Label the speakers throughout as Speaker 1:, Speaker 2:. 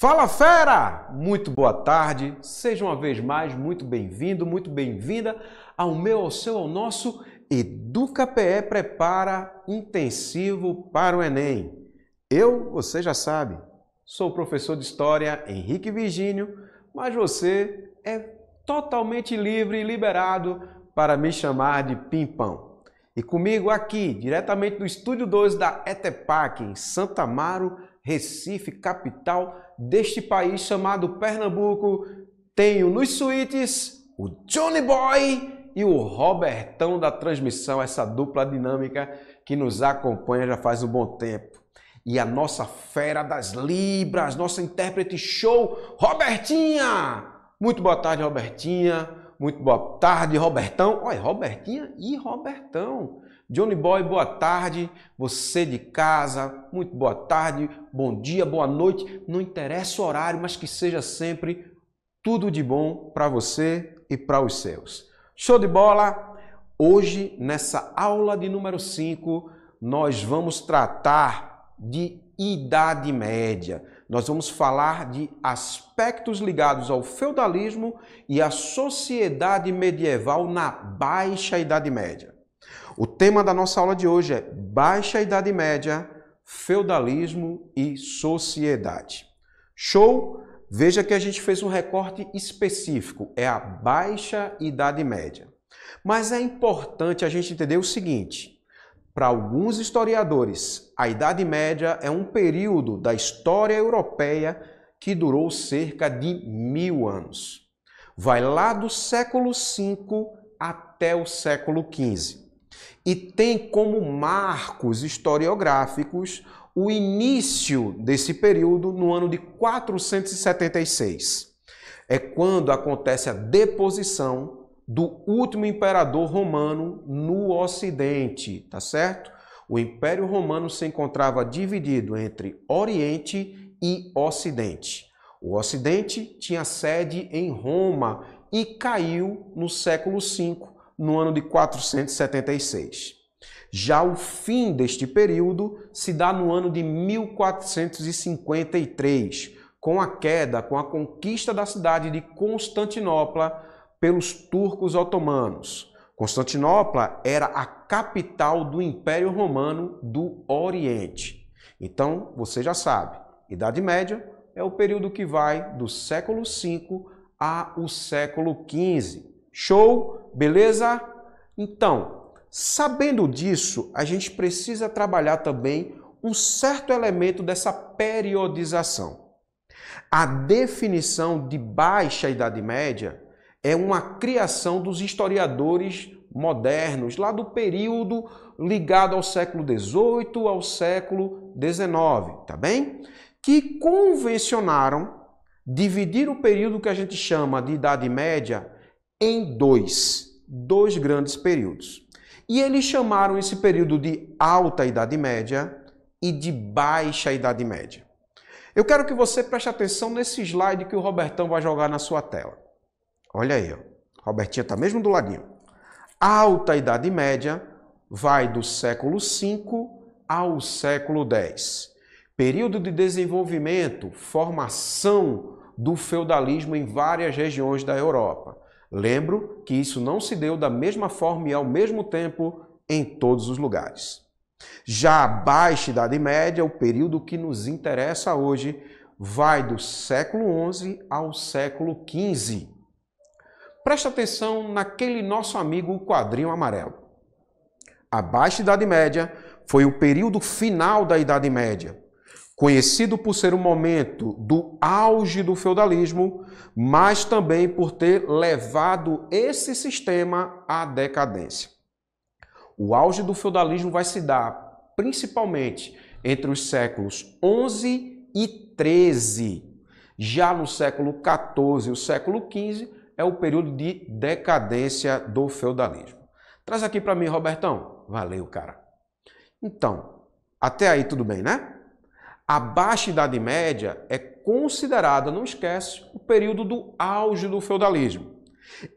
Speaker 1: Fala fera! Muito boa tarde, seja uma vez mais muito bem-vindo, muito bem-vinda ao meu, ao seu, ao nosso EducaPE Prepara Intensivo para o Enem. Eu, você já sabe, sou o professor de História Henrique Virgínio, mas você é totalmente livre e liberado para me chamar de Pimpão. E comigo aqui, diretamente do Estúdio 2 da ETEPAC, em Santa Amaro, Recife, capital deste país chamado Pernambuco, tenho nos suítes o Johnny Boy e o Robertão da transmissão, essa dupla dinâmica que nos acompanha já faz um bom tempo. E a nossa fera das Libras, nossa intérprete show, Robertinha! Muito boa tarde, Robertinha. Muito boa tarde, Robertão. Olha, Robertinha e Robertão. Johnny Boy, boa tarde. Você de casa, muito boa tarde, bom dia, boa noite. Não interessa o horário, mas que seja sempre tudo de bom para você e para os seus. Show de bola! Hoje, nessa aula de número 5, nós vamos tratar de Idade Média. Nós vamos falar de aspectos ligados ao feudalismo e à sociedade medieval na Baixa Idade Média. O tema da nossa aula de hoje é Baixa Idade Média, feudalismo e sociedade. Show? Veja que a gente fez um recorte específico, é a Baixa Idade Média. Mas é importante a gente entender o seguinte: para alguns historiadores, a Idade Média é um período da história europeia que durou cerca de 1000 anos. Vai lá do século V até o século XV. E tem como marcos historiográficos o início desse período no ano de 476. É quando acontece a deposição do último imperador romano no Ocidente, tá certo? O Império Romano se encontrava dividido entre Oriente e Ocidente. O Ocidente tinha sede em Roma e caiu no século V, no ano de 476. Já o fim deste período se dá no ano de 1453, com a queda, com a conquista da cidade de Constantinopla pelos turcos otomanos. Constantinopla era a capital do Império Romano do Oriente. Então, você já sabe, Idade Média é o período que vai do século V ao século XV. Show? Beleza? Então, sabendo disso, a gente precisa trabalhar também um certo elemento dessa periodização. A definição de Baixa Idade Média é uma criação dos historiadores modernos, lá do período ligado ao século XVIII ao século XIX, tá bem? Que convencionaram dividir o período que a gente chama de Idade Média em dois grandes períodos. E eles chamaram esse período de Alta Idade Média e de Baixa Idade Média. Eu quero que você preste atenção nesse slide que o Robertão vai jogar na sua tela. Olha aí, ó. Robertinha está mesmo do ladinho. A Alta Idade Média vai do século V ao século X. Período de desenvolvimento, formação do feudalismo em várias regiões da Europa. Lembro que isso não se deu da mesma forma e ao mesmo tempo em todos os lugares. Já a Baixa Idade Média, o período que nos interessa hoje, vai do século XI ao século XV. Presta atenção naquele nosso amigo o quadrinho amarelo. A Baixa Idade Média foi o período final da Idade Média, conhecido por ser o momento do auge do feudalismo, mas também por ter levado esse sistema à decadência. O auge do feudalismo vai se dar principalmente entre os séculos XI e XIII. Já no século XIV e o século XV é o período de decadência do feudalismo. Traz aqui para mim, Robertão. Valeu, cara. Então, até aí tudo bem, né? A Baixa Idade Média é considerada, não esquece, o período do auge do feudalismo.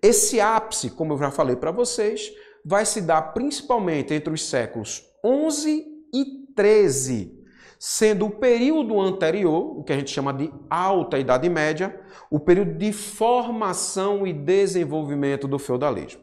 Speaker 1: Esse ápice, como eu já falei para vocês, vai se dar principalmente entre os séculos XI e XIII. sendo o período anterior, o que a gente chama de Alta Idade Média, o período de formação e desenvolvimento do feudalismo.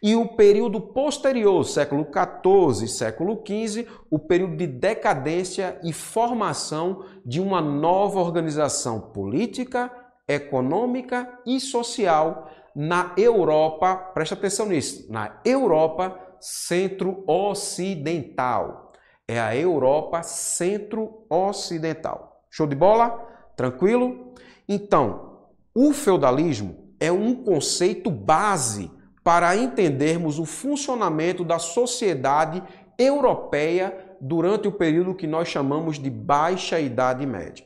Speaker 1: E o período posterior, século XIV, século XV, o período de decadência e formação de uma nova organização política, econômica e social na Europa, presta atenção nisso, na Europa centro-ocidental. É a Europa centro-ocidental. Show de bola? Tranquilo? Então, o feudalismo é um conceito base para entendermos o funcionamento da sociedade europeia durante o período que nós chamamos de Baixa Idade Média.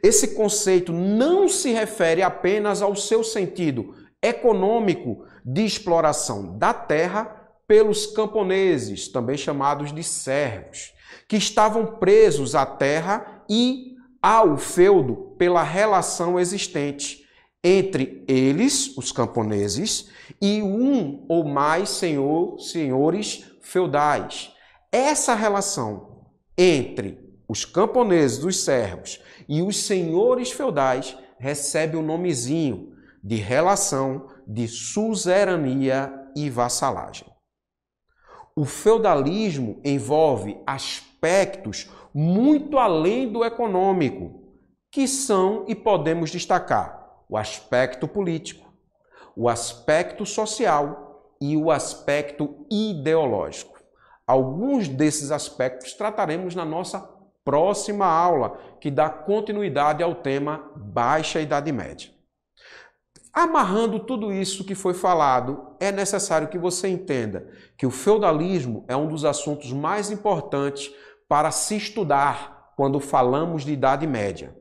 Speaker 1: Esse conceito não se refere apenas ao seu sentido econômico de exploração da terra pelos camponeses, também chamados de servos, que estavam presos à terra e ao feudo pela relação existente entre eles, os camponeses, e um ou mais senhores feudais. Essa relação entre os camponeses, os servos e os senhores feudais recebe o nomezinho de relação de suzerania e vassalagem. O feudalismo envolve aspectos muito além do econômico, que são e podemos destacar o aspecto político, o aspecto social e o aspecto ideológico. Alguns desses aspectos trataremos na nossa próxima aula, que dá continuidade ao tema Baixa Idade Média. Amarrando tudo isso que foi falado, é necessário que você entenda que o feudalismo é um dos assuntos mais importantes para se estudar quando falamos de Idade Média.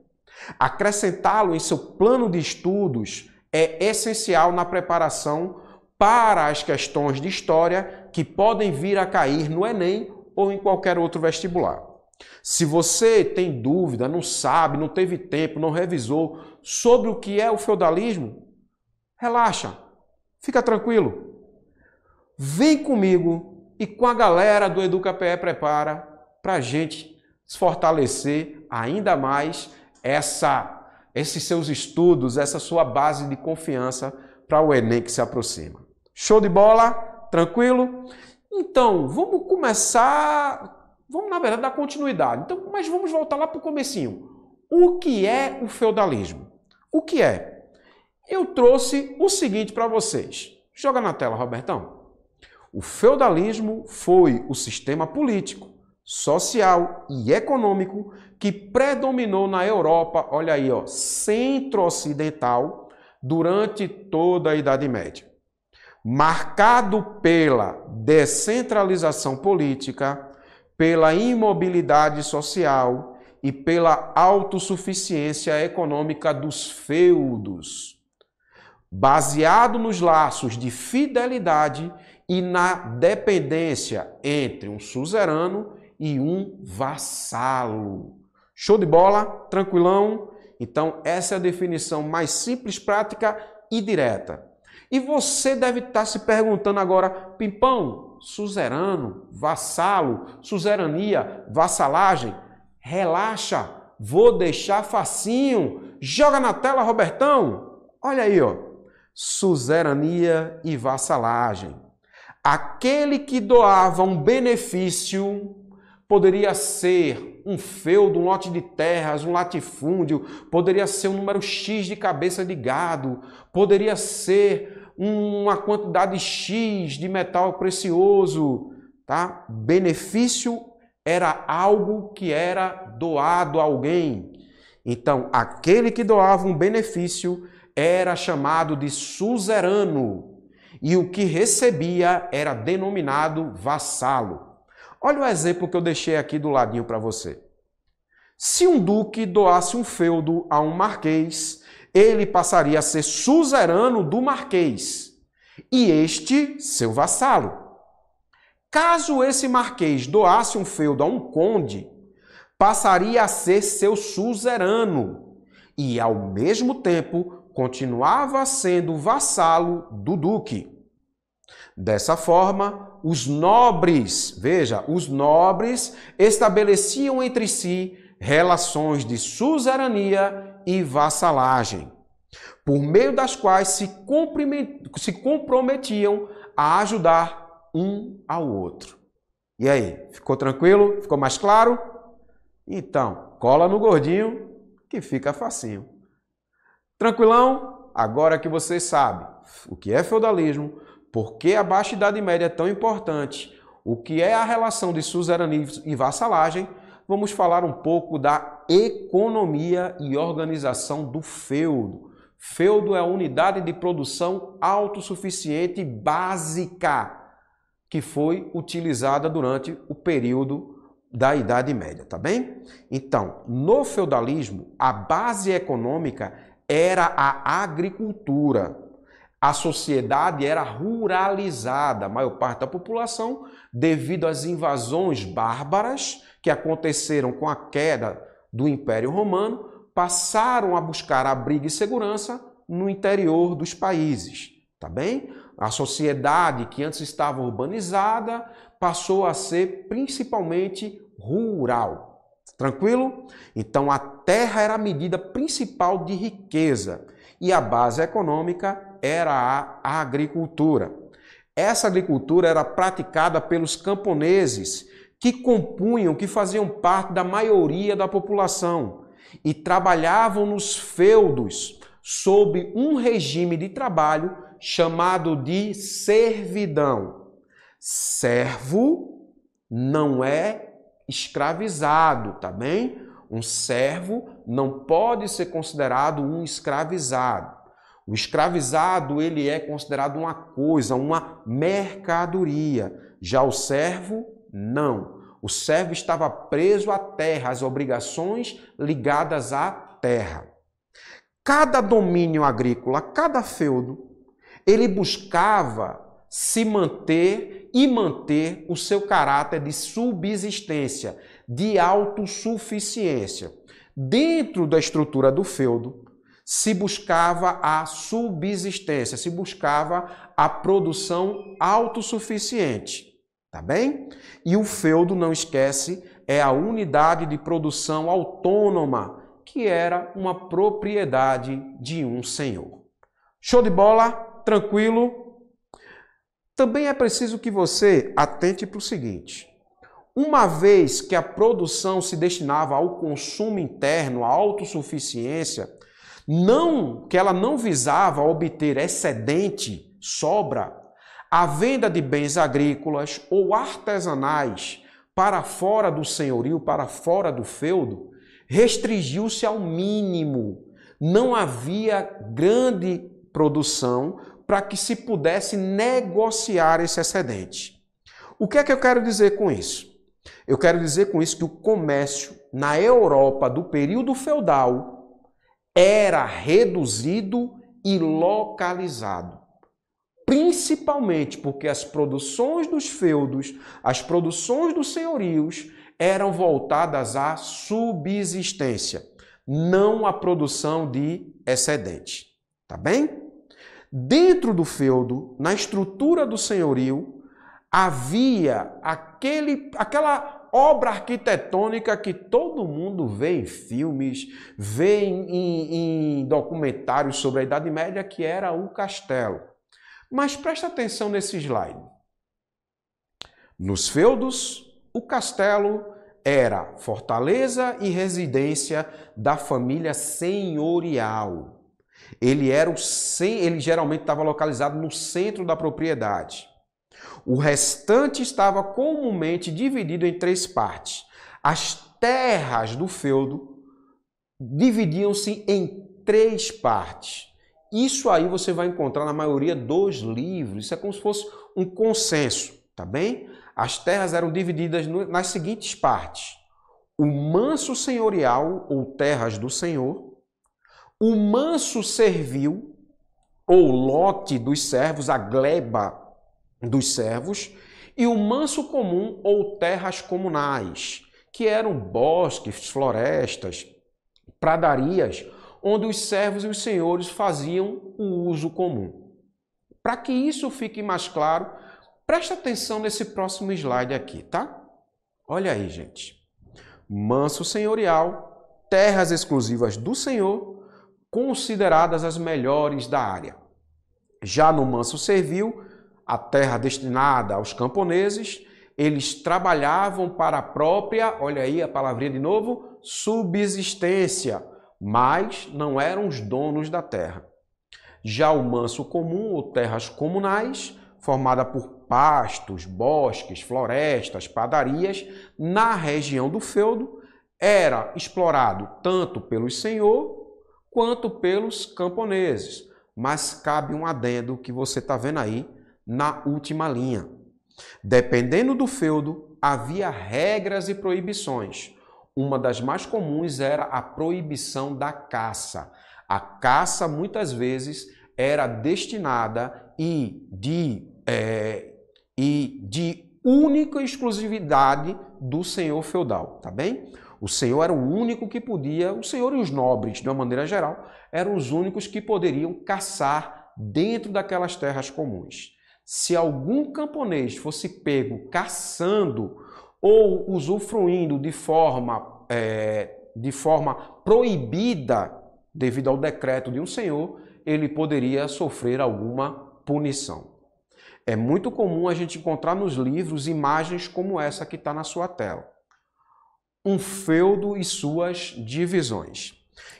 Speaker 1: Acrescentá-lo em seu plano de estudos é essencial na preparação para as questões de história que podem vir a cair no Enem ou em qualquer outro vestibular. Se você tem dúvida, não sabe, não teve tempo, não revisou sobre o que é o feudalismo, relaxa, fica tranquilo. Vem comigo e com a galera do EducaPE Prepara para a gente fortalecer ainda mais esses seus estudos, essa sua base de confiança para o Enem que se aproxima. Show de bola? Tranquilo? Então, vamos começar, na verdade, dar continuidade. Então, mas vamos voltar lá para o comecinho. O que é o feudalismo? O que é? Eu trouxe o seguinte para vocês. Joga na tela, Robertão. O feudalismo foi o sistema político, social e econômico que predominou na Europa, olha aí, ó, centro-ocidental, durante toda a Idade Média. Marcado pela descentralização política, pela imobilidade social e pela autossuficiência econômica dos feudos, baseado nos laços de fidelidade e na dependência entre um suzerano e um vassalo. Show de bola? Tranquilão? Então, essa é a definição mais simples, prática e direta. E você deve estar se perguntando agora, Pimpão, suzerano, vassalo, suzerania, vassalagem? Relaxa, vou deixar facinho. Joga na tela, Robertão. Olha aí, ó. Suzerania e vassalagem. Aquele que doava um benefício poderia ser um feudo, um lote de terras, um latifúndio, poderia ser um número X de cabeça de gado, poderia ser uma quantidade X de metal precioso, tá? Benefício era algo que era doado a alguém. Então, aquele que doava um benefício era chamado de suzerano e o que recebia era denominado vassalo. Olha o exemplo que eu deixei aqui do ladinho para você. Se um duque doasse um feudo a um marquês, ele passaria a ser suzerano do marquês e este seu vassalo. Caso esse marquês doasse um feudo a um conde, passaria a ser seu suzerano e, ao mesmo tempo, continuava sendo vassalo do duque. Dessa forma, os nobres, veja, os nobres estabeleciam entre si relações de suzerania e vassalagem, por meio das quais se comprometiam a ajudar um ao outro. E aí, ficou tranquilo? Ficou mais claro? Então, cola no gordinho que fica facinho. Tranquilão? Agora que você sabe o que é feudalismo, por que a Baixa Idade Média é tão importante, o que é a relação de suzerania e vassalagem, vamos falar um pouco da economia e organização do feudo. Feudo é a unidade de produção autossuficiente básica que foi utilizada durante o período da Idade Média, tá bem? Então, no feudalismo, a base econômica era a agricultura. A sociedade era ruralizada, a maior parte da população, devido às invasões bárbaras que aconteceram com a queda do Império Romano, passaram a buscar abrigo e segurança no interior dos países, tá bem? A sociedade que antes estava urbanizada passou a ser principalmente rural. Tranquilo? Então a terra era a medida principal de riqueza e a base econômica era a agricultura. Essa agricultura era praticada pelos camponeses que faziam parte da maioria da população e trabalhavam nos feudos sob um regime de trabalho chamado de servidão. Servo não é escravizado, tá bem? Um servo não pode ser considerado um escravizado. O escravizado, ele é considerado uma coisa, uma mercadoria. Já o servo, não. O servo estava preso à terra, às obrigações ligadas à terra. Cada domínio agrícola, cada feudo, ele buscava se manter e manter o seu caráter de subsistência, de autossuficiência. Dentro da estrutura do feudo, se buscava a subsistência, se buscava a produção autossuficiente, tá bem? E o feudo, não esquece, é a unidade de produção autônoma, que era uma propriedade de um senhor. Show de bola? Tranquilo? Também é preciso que você atente para o seguinte: uma vez que a produção se destinava ao consumo interno, à autossuficiência, que ela não visava obter excedente, sobra, a venda de bens agrícolas ou artesanais para fora do senhorio, para fora do feudo, restringiu-se ao mínimo. Não havia grande produção para que se pudesse negociar esse excedente. O que é que eu quero dizer com isso? Eu quero dizer com isso que o comércio na Europa do período feudal era reduzido e localizado. Principalmente porque as produções dos feudos, as produções dos senhorios eram voltadas à subsistência, não à produção de excedente. Tá bem? Dentro do feudo, na estrutura do senhorio, havia aquela obra arquitetônica que todo mundo vê em filmes, vê em documentários sobre a Idade Média, que era o castelo. Mas presta atenção nesse slide. Nos feudos, o castelo era fortaleza e residência da família senhorial. Ele geralmente estava localizado no centro da propriedade. O restante estava comumente dividido em 3 partes. As terras do feudo dividiam-se em 3 partes. Isso aí você vai encontrar na maioria dos livros. Isso é como se fosse um consenso, tá bem? As terras eram divididas nas seguintes partes: o manso senhorial, ou terras do senhor, o manso servil, ou lote dos servos, a gleba dos servos, e o manso comum, ou terras comunais, que eram bosques, florestas, pradarias, onde os servos e os senhores faziam o uso comum. Para que isso fique mais claro, Presta atenção nesse próximo slide aqui, tá? Olha aí, gente. Manso senhorial, terras exclusivas do Senhor, consideradas as melhores da área. Já no manso servil, a terra destinada aos camponeses, eles trabalhavam para a própria, olha aí a palavrinha de novo, subsistência, mas não eram os donos da terra. Já o manso comum, ou terras comunais, formada por pastos, bosques, florestas, padarias, na região do feudo, era explorado tanto pelos senhor quanto pelos camponeses. Mas cabe um adendo que você está vendo aí na última linha. Dependendo do feudo, havia regras e proibições. Uma das mais comuns era a proibição da caça. A caça, muitas vezes, era destinada e de única exclusividade do senhor feudal, tá bem? O senhor era o único que podia, o senhor e os nobres, de uma maneira geral, eram os únicos que poderiam caçar dentro daquelas terras comuns. Se algum camponês fosse pego caçando ou usufruindo de forma proibida devido ao decreto de um senhor, ele poderia sofrer alguma punição. É muito comum a gente encontrar nos livros imagens como essa que está na sua tela. Um feudo e suas divisões.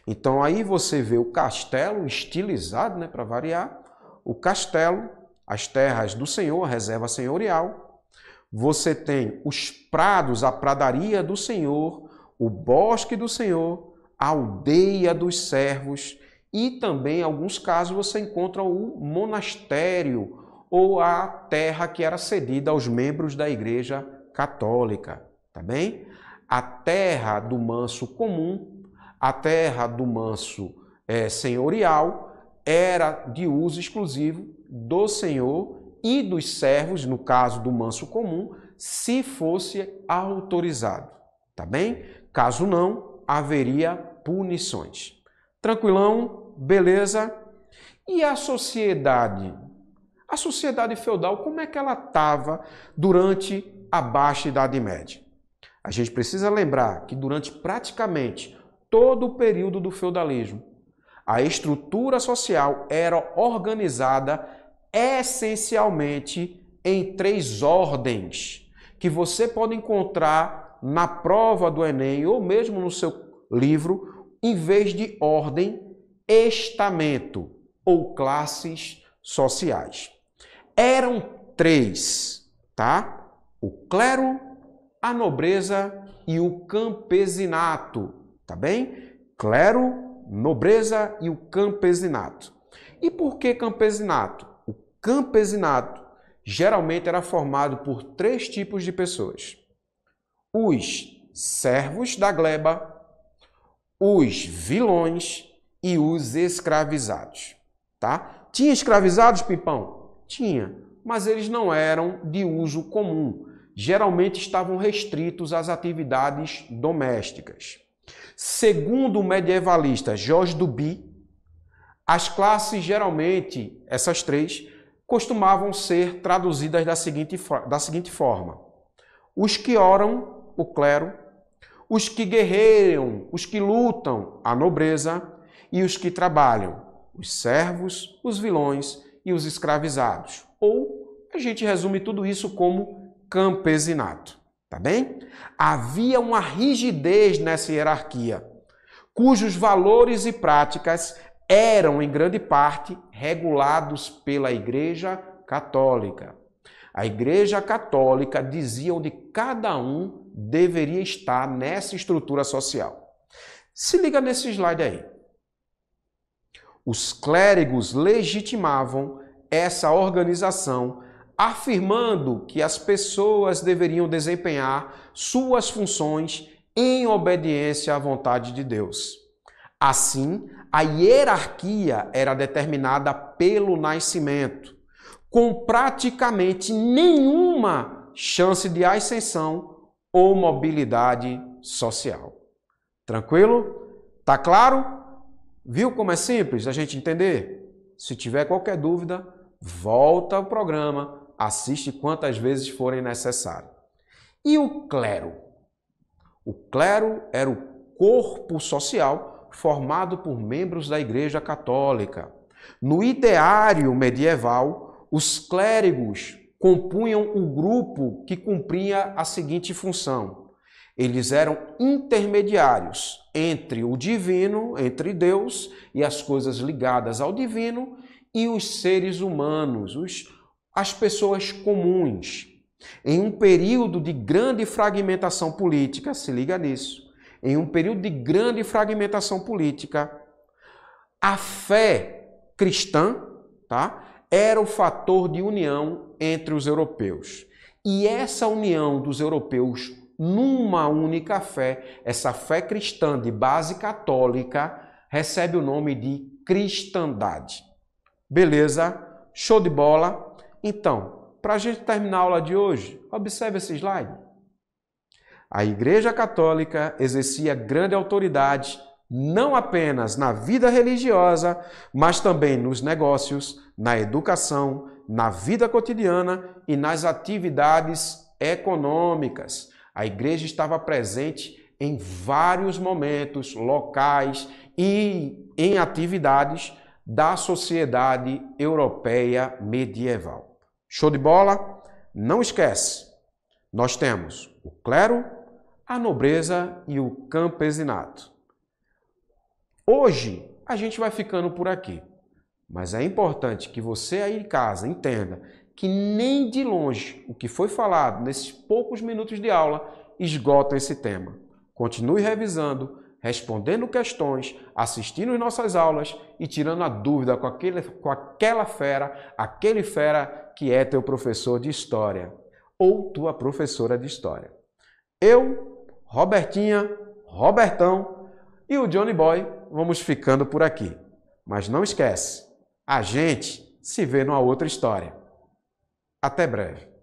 Speaker 1: Então aí você vê o castelo estilizado, né, para variar, o castelo, as terras do senhor, a reserva senhorial. Você tem os prados, a pradaria do senhor, o bosque do senhor, a aldeia dos servos e também, em alguns casos, você encontra o monastério ou a terra que era cedida aos membros da Igreja Católica, tá bem? A terra do manso comum, a terra do manso senhorial, era de uso exclusivo do senhor e dos servos, no caso do manso comum, se fosse autorizado, tá bem? Caso não, haveria punições. Tranquilão? Beleza? E a sociedade? A sociedade feudal, como é que ela estava durante a Baixa Idade Média? A gente precisa lembrar que durante praticamente todo o período do feudalismo, a estrutura social era organizada essencialmente em 3 ordens, que você pode encontrar na prova do Enem ou mesmo no seu livro, em vez de ordem, estamento ou classes sociais. Eram 3, tá? O clero, a nobreza e o campesinato, tá bem? Clero, nobreza e o campesinato. E por que campesinato? O campesinato geralmente era formado por 3 tipos de pessoas. Os servos da gleba, os vilões e os escravizados, tá? Tinha escravizados, Pipão? Tinha, mas eles não eram de uso comum. Geralmente estavam restritos às atividades domésticas. Segundo o medievalista Georges Duby, as classes geralmente, essas 3, costumavam ser traduzidas da seguinte forma. Os que oram, o clero, os que guerreiam, os que lutam, a nobreza, e os que trabalham, os servos, os vilões e os escravizados. Ou a gente resume tudo isso como campesinato, tá bem? Havia uma rigidez nessa hierarquia, cujos valores e práticas eram, em grande parte, regulados pela Igreja Católica. A Igreja Católica dizia onde cada um deveria estar nessa estrutura social. Se liga nesse slide aí. Os clérigos legitimavam essa organização, afirmando que as pessoas deveriam desempenhar suas funções em obediência à vontade de Deus. Assim, a hierarquia era determinada pelo nascimento, com praticamente nenhuma chance de ascensão ou mobilidade social. Tranquilo? Tá claro? Viu como é simples a gente entender? Se tiver qualquer dúvida, volta ao programa, assiste quantas vezes forem necessário. E o clero? O clero era o corpo social formado por membros da Igreja Católica. No ideário medieval, os clérigos compunham o grupo que cumpria a seguinte função: eles eram intermediários entre o divino, entre Deus e as coisas ligadas ao divino, e os seres humanos, as pessoas comuns. Em um período de grande fragmentação política, se liga nisso, em um período de grande fragmentação política, a fé cristã, tá, era o fator de união entre os europeus. E essa união dos europeus numa única fé, essa fé cristã de base católica, recebe o nome de cristandade. Beleza? Show de bola? Então, para a gente terminar a aula de hoje, observe esse slide. A Igreja Católica exercia grande autoridade não apenas na vida religiosa, mas também nos negócios, na educação, na vida cotidiana e nas atividades econômicas. A Igreja estava presente em vários momentos, locais e em atividades da sociedade europeia medieval. Show de bola? Não esquece, nós temos o clero, a nobreza e o campesinato. Hoje a gente vai ficando por aqui, mas é importante que você aí em casa entenda que nem de longe o que foi falado nesses poucos minutos de aula esgota esse tema. Continue revisando, respondendo questões, assistindo às nossas aulas e tirando a dúvida com aquela fera, aquele fera que é teu professor de história ou tua professora de história. Eu, Robertinha, Robertão e o Johnny Boy vamos ficando por aqui. Mas não esquece, a gente se vê numa outra história. Até breve.